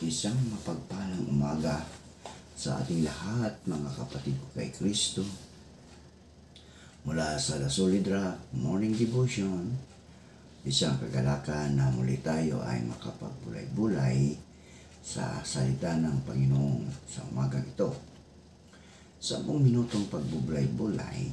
Isang mapagpalang umaga sa ating lahat, mga kapatid ko kay Kristo. Mula sa La Solidra Morning Devotion, isang kagalakan na muli tayo ay makapagpulay-bulay sa salita ng Panginoon sa umagang ito. 10 minutong pagbubulay-bulay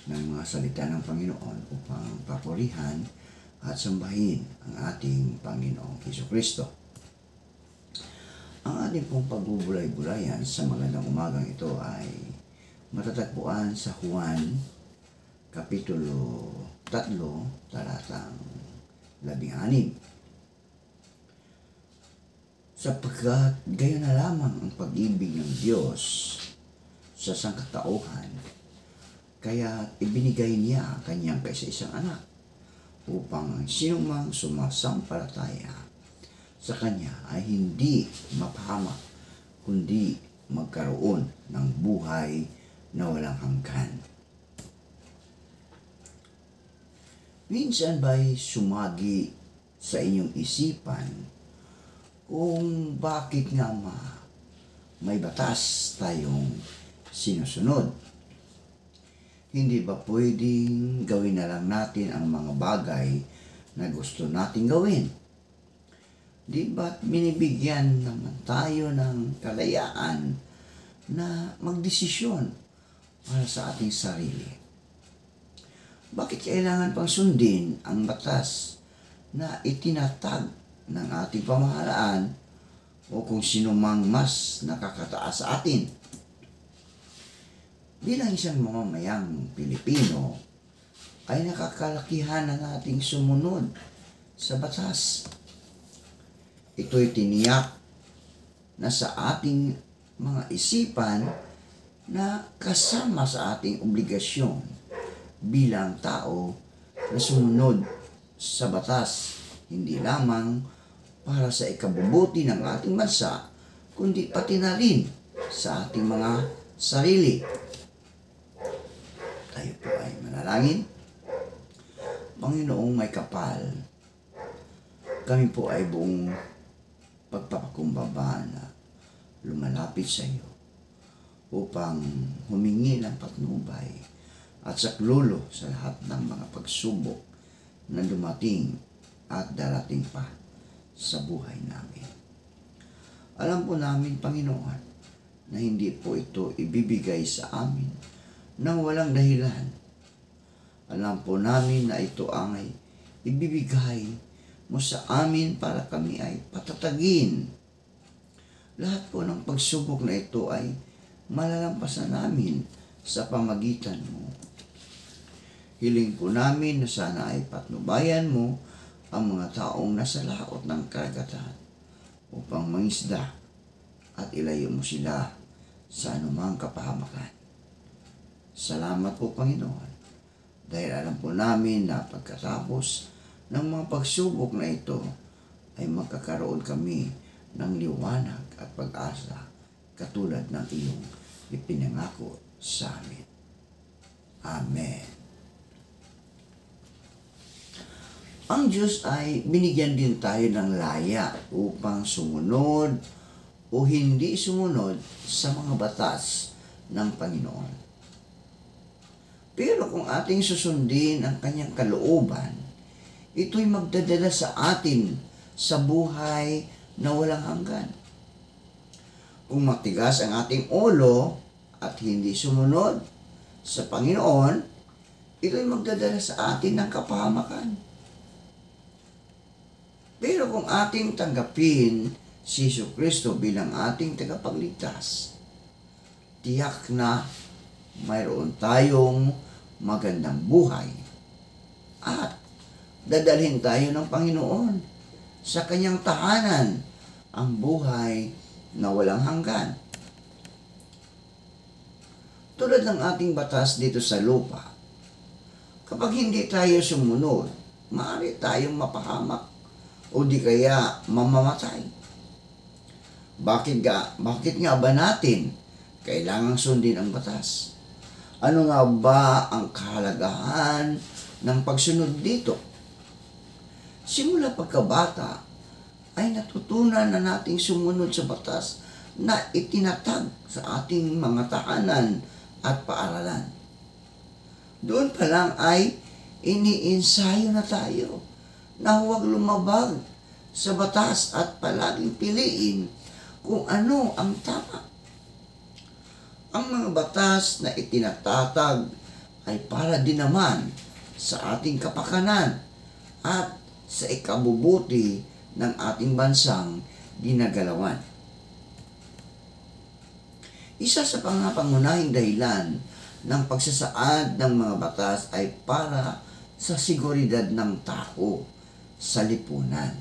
ng mga salita ng Panginoon upang papurihan at sambahin ang ating Panginoong Jesucristo. Ang ating pong pagbubulay-bulayan sa magandang umagang ito ay matatagpuan sa Juan, Kapitulo 3, talatang 16. Sapagkat gayon na lamang ang pag-ibig ng Diyos sa sangkatauhan, kaya ibinigay niya ang kanyang kaisa-isang anak upang ang sinumang sumasampalataya sa Kanya ay hindi mapahamak, kundi magkaroon ng buhay na walang hanggan. Minsan ba'y sumagi sa inyong isipan kung bakit nga may batas tayong sinusunod? Hindi ba pwedeng gawin na lang natin ang mga bagay na gusto nating gawin? Di ba't binibigyan naman tayo ng kalayaan na magdesisyon para sa ating sarili? Bakit kailangan pang sundin ang batas na itinatag ng ating pamahalaan o kung sino mang mas nakakataas sa atin? Bilang isang mamamayang Pilipino, ay nakakalakihan na nating sumunod sa batas. Ito'y tiniyak na sa ating mga isipan na kasama sa ating obligasyon bilang tao na sumunod sa batas, hindi lamang para sa ikabubuti ng ating bansa, kundi pati na rin sa ating mga sarili. Tayo po ay manalangin. Panginoong may kapal, kami po ay buong pagpapakumbaba na lumalapit sa iyo upang humingi ng patnubay at saklolo sa lahat ng mga pagsubok na dumating at darating pa sa buhay namin. Alam po namin, Panginoon, na hindi po ito ibibigay sa amin nang walang dahilan. Alam po namin na ito ay ibibigay mo sa amin para kami ay patatagin. Lahat po ng pagsubok na ito ay malalampasan namin sa pamagitan mo. Hiling po namin na sana ay patnubayan mo ang mga taong nasa laot ng karagatan upang mangisda at ilayo mo sila sa anumang kapahamakan. Salamat po, Panginoon, dahil alam po namin na pagkatapos ng mga pagsubok na ito ay magkakaroon kami ng liwanag at pag-asa katulad ng iyong ipinangako sa amin. Amen. Ang Diyos ay binigyan din tayo ng laya upang sumunod o hindi sumunod sa mga batas ng Panginoon. Pero kung ating susundin ang kanyang kalooban, ito'y magdadala sa atin sa buhay na walang hanggan. Kung matigas ang ating ulo at hindi sumunod sa Panginoon, ito'y magdadala sa atin ng kapahamakan. Pero kung ating tanggapin si Jesucristo bilang ating tagapagligtas, tiyak na mayroon tayong magandang buhay at dadalhin tayo ng Panginoon sa kanyang tahanan, ang buhay na walang hanggan. Tulad ng ating batas dito sa lupa, kapag hindi tayo sumunod, maaari tayong mapahamak o di kaya mamamatay. Bakit nga ba natin kailangang sundin ang batas? Ano nga ba ang kahalagahan ng pagsunod dito? Simula pagkabata, ay natutunan na nating sumunod sa batas na itinatag sa ating mga tahanan at paaralan. Doon pa lang ay iniinsayo na tayo na huwag lumabag sa batas at palaging piliin kung ano ang tama. Ang mga batas na itinatatag ay para din naman sa ating kapakanan at sa ikabubuti ng ating bansang ginagalawan. Isa sa pangunahing dahilan ng pagsasaad ng mga batas ay para sa seguridad ng tao sa lipunan.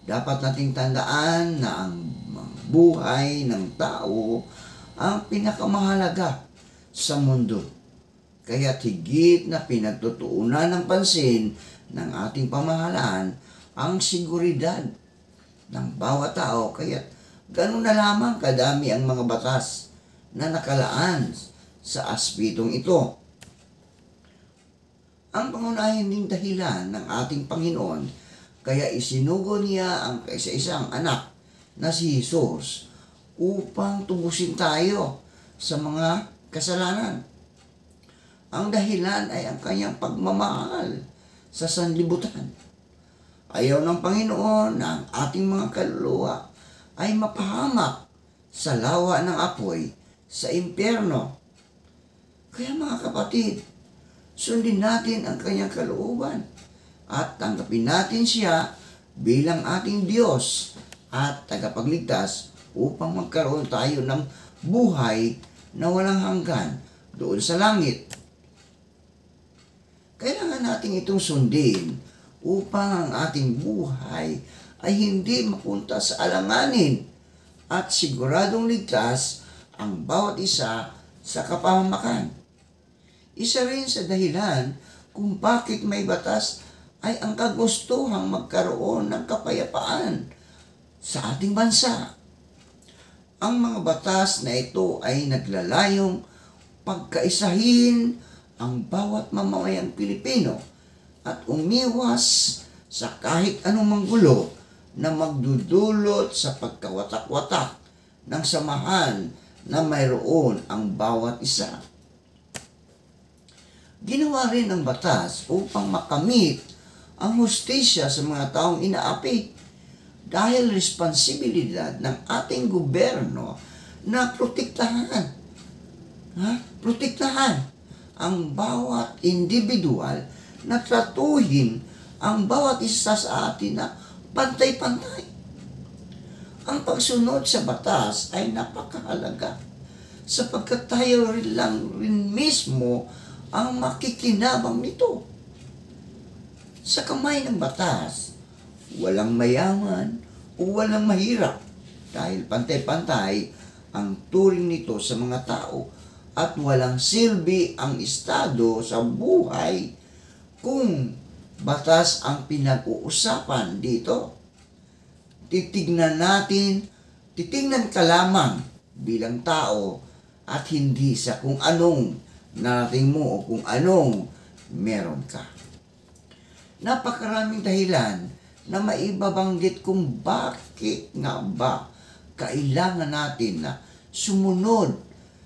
Dapat nating tandaan na ang buhay ng tao ang pinakamahalaga sa mundo. Kaya higit na pinagtutuunan ng pansin ng ating pamahalaan ang seguridad ng bawat tao. Kaya ganun na lamang kadami ang mga batas na nakalaan sa aspetong ito. Ang pangunahing ding dahilan ng ating Panginoon kaya isinugo niya ang kaisa-isang anak na si Jesus upang tubusin tayo sa mga kasalanan. Ang dahilan ay ang kanyang pagmamahal sa sanlibutan. Ayaw ng Panginoon na ang ating mga kaluluwa ay mapahamak sa lawa ng apoy sa impyerno. Kaya mga kapatid, sundin natin ang kanyang kalooban at tanggapin natin siya bilang ating Diyos at tagapagligtas upang magkaroon tayo ng buhay na walang hanggan doon sa langit. Kailangan natin itong sundin upang ang ating buhay ay hindi mapunta sa alanganin at siguradong ligtas ang bawat isa sa kapahamakan. Isa rin sa dahilan kung bakit may batas ay ang kagustuhang magkaroon ng kapayapaan sa ating bansa. Ang mga batas na ito ay naglalayong pagkaisahin ang bawat mamamayang Pilipino at umiwas sa kahit anumang gulo na magdudulot sa pagkawatak-watak ng samahan na mayroon ang bawat isa. Ginawa rin ang batas upang makamit ang hustisya sa mga taong inaapi dahil responsibilidad ng ating gobyerno na protektahan ang bawat individual na tratuhin ang bawat isa sa atin na pantay-pantay. Ang pagsunod sa batas ay napakahalaga sapagkat tayo rin mismo ang makikinabang nito. Sa kamay ng batas, walang mayaman o walang mahirap dahil pantay-pantay ang turing nito sa mga tao at walang silbi ang Estado sa buhay kung batas ang pinag-uusapan dito. Titignan ka lamang bilang tao at hindi sa kung anong narating mo o kung anong meron ka. Napakaraming dahilan na maibabanggit kung bakit nga ba kailangan natin na sumunod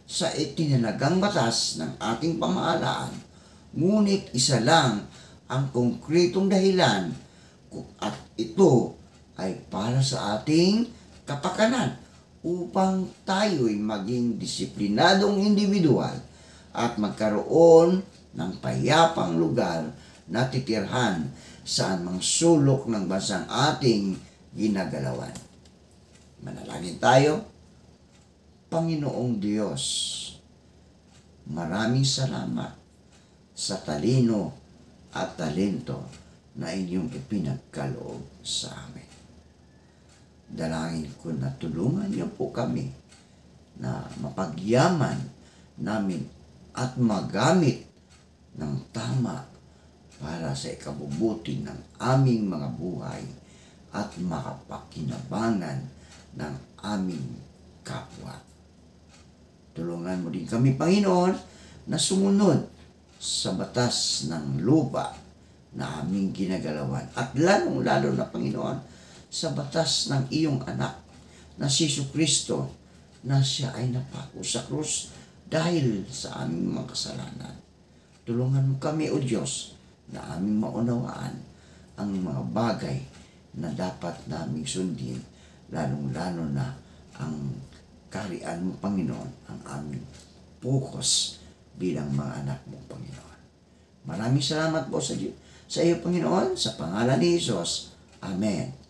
sa itinalagang batas ng ating pamahalaan. Ngunit isa lang ang konkretong dahilan at ito ay para sa ating kapakanan upang tayo'y maging disiplinadong individual at magkaroon ng payapang lugar na titirhan saan mang sulok ng bansang ating ginagalawan. Manalangin tayo. Panginoong Diyos, maraming salamat sa talino at talento na inyong ipinagkaloob sa amin. Dalangin ko na tulungan niyo po kami na mapagyaman namin at magamit ng tama para sa ikabubuti ng aming mga buhay at makapakinabangan ng aming kapwa. Tulungan mo din kami, Panginoon, na sumunod sa batas ng lupa na aming ginagalawan. At lalong-lalo na, Panginoon, sa batas ng iyong anak na si Jesucristo na siya ay napako sa krus dahil sa aming mga kasalanan. Tulungan mo kami, O Diyos, na aming maunawaan ang mga bagay na dapat naming sundin, lalong-lalo na ang kaharian mo, Panginoon, ang aming focus bilang mga anak mo, Panginoon. Maraming salamat po sa iyo, Panginoon, sa pangalan ni Jesus. Amen.